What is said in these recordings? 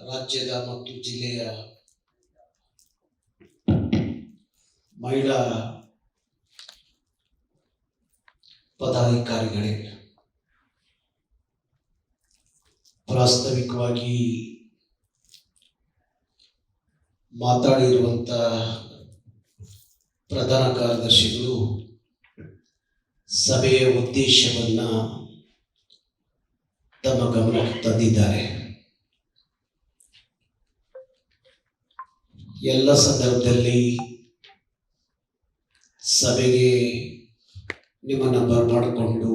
ರಾಜ್ಯದ ಮತ್ತು ಜಿಲ್ಲೆಯ ಮಹಿಳಾ ಪದಾಧಿಕಾರಿಗಳೇ, ಪ್ರಾಸ್ತಾವಿಕವಾಗಿ ಮಾತಾಡಿರುವಂಥ ಪ್ರಧಾನ ಕಾರ್ಯದರ್ಶಿಗಳು ಸಭೆಯ ಉದ್ದೇಶವನ್ನು ತಮ್ಮ ಗಮನಕ್ಕೆ ತಂದಿದ್ದಾರೆ. ಎಲ್ಲ ಸಂದರ್ಭದಲ್ಲಿ ಸಭೆಗೆ ನಿಮ್ಮನ್ನು ಬರಮಾಡಿಕೊಂಡು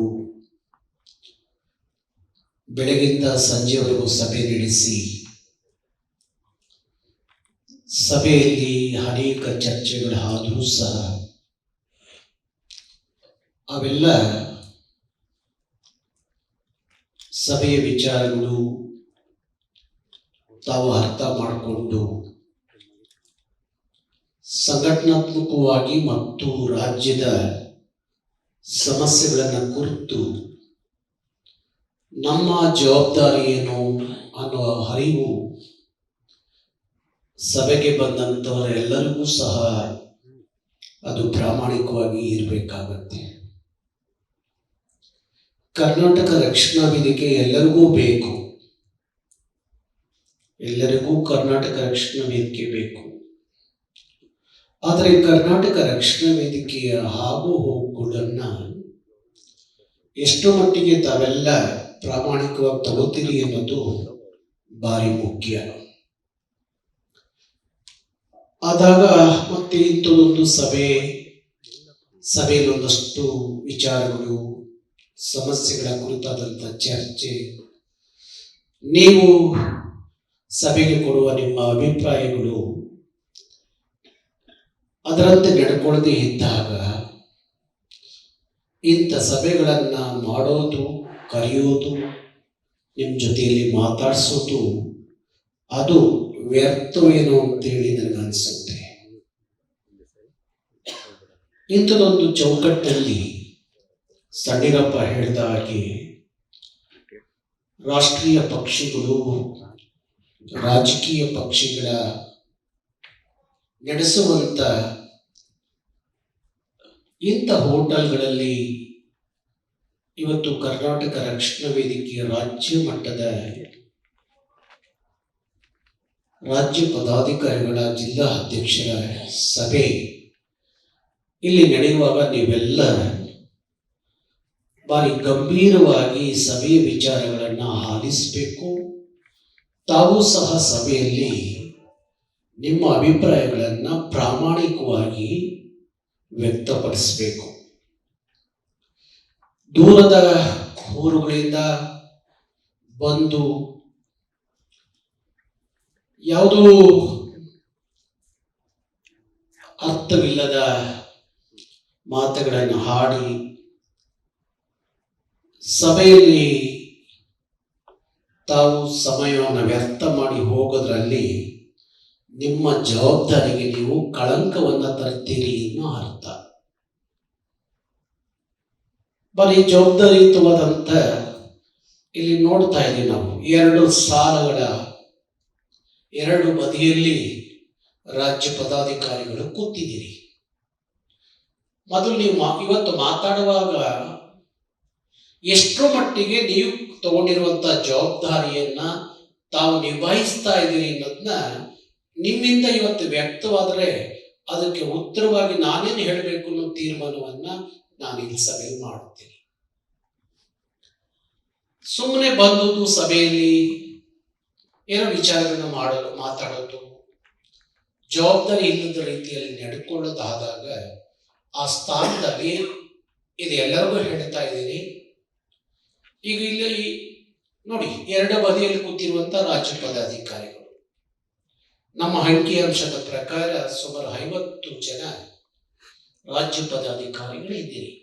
ಬೆಳಗಿಂದ ಸಂಜೆವರೆಗೂ ಸಭೆ ನಡೆಸಿ ಸಭೆಯಲ್ಲಿ ಅನೇಕ ಚರ್ಚೆಗಳಾದರೂ ಸಹ ಅವೆಲ್ಲ ಸಭೆಯ ವಿಚಾರಗಳು ತಾವು ಅರ್ಥ ಮಾಡಿಕೊಂಡು ಸಂಘಟನಾತ್ಮಕವಾಗಿ ಮತ್ತು ರಾಜ್ಯದ ಸಮಸ್ಯೆಗಳನ್ನು ಕುರಿತು ನಮ್ಮ ಜವಾಬ್ದಾರಿ ಏನು ಅನ್ನೋ ಅರಿವು ಸಭೆಗೆ ಬಂದಂಥವರೆಲ್ಲರಿಗೂ ಸಹ ಅದು ಪ್ರಾಮಾಣಿಕವಾಗಿ ಇರಬೇಕಾಗತ್ತೆ. ಕರ್ನಾಟಕ ರಕ್ಷಣಾ ವೇದಿಕೆ ಎಲ್ಲರಿಗೂ ಬೇಕು, ಎಲ್ಲರಿಗೂ ಕರ್ನಾಟಕ ರಕ್ಷಣಾ ವೇದಿಕೆ ಬೇಕು. ಆದರೆ ಕರ್ನಾಟಕ ರಕ್ಷಣಾ ವೇದಿಕೆಯ ಆಗು ಹೋಗುಗಳನ್ನು ಎಷ್ಟು ಮಟ್ಟಿಗೆ ತಾವೆಲ್ಲ ಪ್ರಾಮಾಣಿಕವಾಗಿ ತಗೋತೀರಿ ಅನ್ನೋದು ಭಾರಿ ಮುಖ್ಯ. ಆದಾಗ ಮತ್ತೆ ಇಂಥದೊಂದು ಸಭೆಯಲ್ಲಿ ಒಂದಷ್ಟು ವಿಚಾರಗಳು, ಸಮಸ್ಯೆಗಳ ಕುರಿತಾದಂಥ ಚರ್ಚೆ, ನೀವು ಸಭೆಗೆ ಕೊಡುವ ನಿಮ್ಮ ಅಭಿಪ್ರಾಯಗಳು ಅದರಂತೆ ನಡ್ಕೊಳ್ಳದೆ ಇದ್ದಾಗ ಇಂಥ ಸಭೆಗಳನ್ನು ಮಾಡೋದು, ಕರೆಯೋದು, ನಿಮ್ಮ ಜೊತೆಯಲ್ಲಿ ಮಾತಾಡಿಸೋದು ಅದು ವ್ಯರ್ಥವೇನೋ ಅಂತೇಳಿ ನನಗನ್ಸುತ್ತೆ. ಇಂಥದೊಂದು ಚೌಕಟ್ಟಲ್ಲಿ ಸಣ್ಣಿರಪ್ಪ ಹೇಳಿದ ಹಾಗೆ ರಾಷ್ಟ್ರೀಯ ಪಕ್ಷಗಳು, ರಾಜಕೀಯ ಪಕ್ಷಗಳ ನಡೆಸುವಂಥ ಇಂಥ ಹೋಟೆಲ್ಗಳಲ್ಲಿ ಇವತ್ತು ಕರ್ನಾಟಕ ರಕ್ಷಣಾ ವೇದಿಕೆಯ ರಾಜ್ಯ ಮಟ್ಟದ ರಾಜ್ಯ ಪದಾಧಿಕಾರಿಗಳ ಜಿಲ್ಲಾ ಅಧ್ಯಕ್ಷರ ಸಭೆ ಇಲ್ಲಿ ನಡೆಯುವಾಗ ನೀವೆಲ್ಲ ಭಾರಿ ಗಂಭೀರವಾಗಿ ಸಭೆಯ ವಿಚಾರಗಳನ್ನು ಆಲಿಸಬೇಕು. ತಾವು ಸಹ ಸಭೆಯಲ್ಲಿ ನಿಮ್ಮ ಅಭಿಪ್ರಾಯಗಳನ್ನು ಪ್ರಾಮಾಣಿಕವಾಗಿ ವ್ಯಕ್ತಪಡಿಸಬೇಕು. ದೂರದ ಊರುಗಳಿಂದ ಬಂದು ಯಾವುದೋ ಅರ್ಥವಿಲ್ಲದ ಮಾತುಗಳನ್ನು ಹಾಡಿ ಸಭೆಯಲ್ಲಿ ತಾವು ಸಮಯವನ್ನು ವ್ಯರ್ಥ ಮಾಡಿ ಹೋಗೋದ್ರಲ್ಲಿ ನಿಮ್ಮ ಜವಾಬ್ದಾರಿಗೆ ನೀವು ಕಳಂಕವನ್ನು ತರ್ತೀರಿ ಅನ್ನೋ ಅರ್ಥ. ಬರೀ ಜವಾಬ್ದಾರಿಯುತವಾದಂಥ ಇಲ್ಲಿ ನೋಡ್ತಾ ಇದ್ದೀವಿ ನಾವು, ಎರಡು ಸಾಲುಗಳ ಎರಡು ಬದಿಯಲ್ಲಿ ರಾಜ್ಯ ಪದಾಧಿಕಾರಿಗಳು ಕೂತಿದ್ದೀರಿ. ಮೊದಲು ನೀವು ಇವತ್ತು ಮಾತಾಡುವಾಗ ಎಷ್ಟರ ಮಟ್ಟಿಗೆ ನೀವು ತಗೊಂಡಿರುವಂಥ ಜವಾಬ್ದಾರಿಯನ್ನ ತಾವು ನಿಭಾಯಿಸ್ತಾ ಇದ್ದೀರಿ ಅನ್ನೋದನ್ನ ನಿಮ್ಮಿಂದ ಇವತ್ತು ವ್ಯಕ್ತವಾದರೆ ಅದಕ್ಕೆ ಉತ್ತರವಾಗಿ ನಾನೇನು ಹೇಳಬೇಕು ಅನ್ನೋ ತೀರ್ಮಾನವನ್ನ ನಾನು ಇಲ್ಲಿ ಸಭೆಯಲ್ಲಿ ಮಾಡುತ್ತೇನೆ. ಸುಮ್ಮನೆ ಬಂದುದು ಸಭೆಯಲ್ಲಿ ಏನೋ ವಿಚಾರಗಳನ್ನು ಮಾತಾಡೋದು, ಜವಾಬ್ದಾರಿ ಇಲ್ಲದ ರೀತಿಯಲ್ಲಿ ನಡ್ಕೊಳ್ಳೋದಾದಾಗ ಆ ಸ್ಥಾನದಲ್ಲಿ ಇದು ಎಲ್ಲರಿಗೂ ಹೇಳ್ತಾ ಇದ್ದೀನಿ. ಈಗ ಇಲ್ಲಿ ನೋಡಿ, ಎರಡು ಬದಿಯಲ್ಲಿ ಕೂತಿರುವಂತ ರಾಜ್ಯ ಪದಾಧಿಕಾರಿಗಳು, ನಮ್ಮ ಅಂಕಿಅಂಶದ ಪ್ರಕಾರ ಸುಮಾರು 50 ಜನ ರಾಜ್ಯ ಪದಾಧಿಕಾರಿಗಳು ಇದ್ದೀರಿ.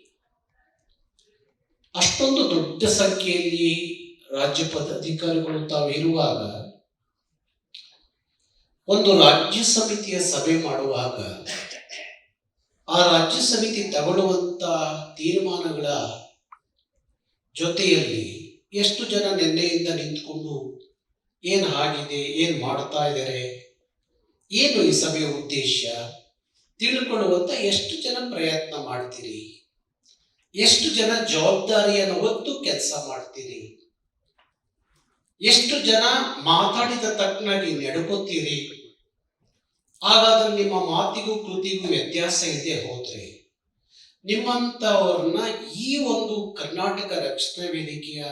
ಅಷ್ಟೊಂದು ದೊಡ್ಡ ಸಂಖ್ಯೆಯಲ್ಲಿ ರಾಜ್ಯ ಪದಾಧಿಕಾರಿಗಳು ತಾವು ಇರುವಾಗ ಒಂದು ರಾಜ್ಯ ಸಮಿತಿಯ ಸಭೆ ಮಾಡುವಾಗ ಆ ರಾಜ್ಯ ಸಮಿತಿ ತಗೊಳ್ಳುವಂತ ತೀರ್ಮಾನಗಳ ಜೊತೆಯಲ್ಲಿ ಎಷ್ಟು ಜನ ನಿನ್ನೆಯಿಂದ ನಿಂತ್ಕೊಂಡು ಏನು ಆಗಿದೆ, ಏನು ಮಾಡ್ತಾ ಇದ್ದಾರೆ, ಏನು ಈ ಸಭೆಯ ಉದ್ದೇಶ ತಿಳ್ಕೊಳ್ಳುವಂತ ಎಷ್ಟು ಜನ ಪ್ರಯತ್ನ ಮಾಡ್ತೀರಿ? ಎಷ್ಟು ಜನ ಜವಾಬ್ದಾರಿಯನ್ನು ಹೊತ್ತು ಕೆಲಸ ಮಾಡ್ತೀರಿ? ಎಷ್ಟು ಜನ ಮಾತಾಡಿದ ತಕ್ಕನಾಗಿ ನಡ್ಕೋತೀರಿ? ಹಾಗಾದ್ರೆ ನಿಮ್ಮ ಮಾತಿಗೂ ಕೃತಿಗೂ ವ್ಯತ್ಯಾಸ ಇದೆ ಹೋದ್ರೆ ನಿಮ್ಮಂಥವ್ರನ್ನ ಈ ಒಂದು ಕರ್ನಾಟಕ ರಕ್ಷಣಾ ವೇದಿಕೆಯ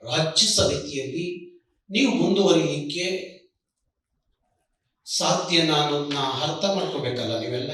ರಾಜ್ಯ ಸಮಿತಿಯಲ್ಲಿ ನೀವು ಮುಂದುವರಿಲಿಕ್ಕೆ ಸಾಧ್ಯನಾ ಅನ್ನೋದನ್ನ ಅರ್ಥ ಮಾಡ್ಕೋಬೇಕಲ್ಲ ನೀವೆಲ್ಲ.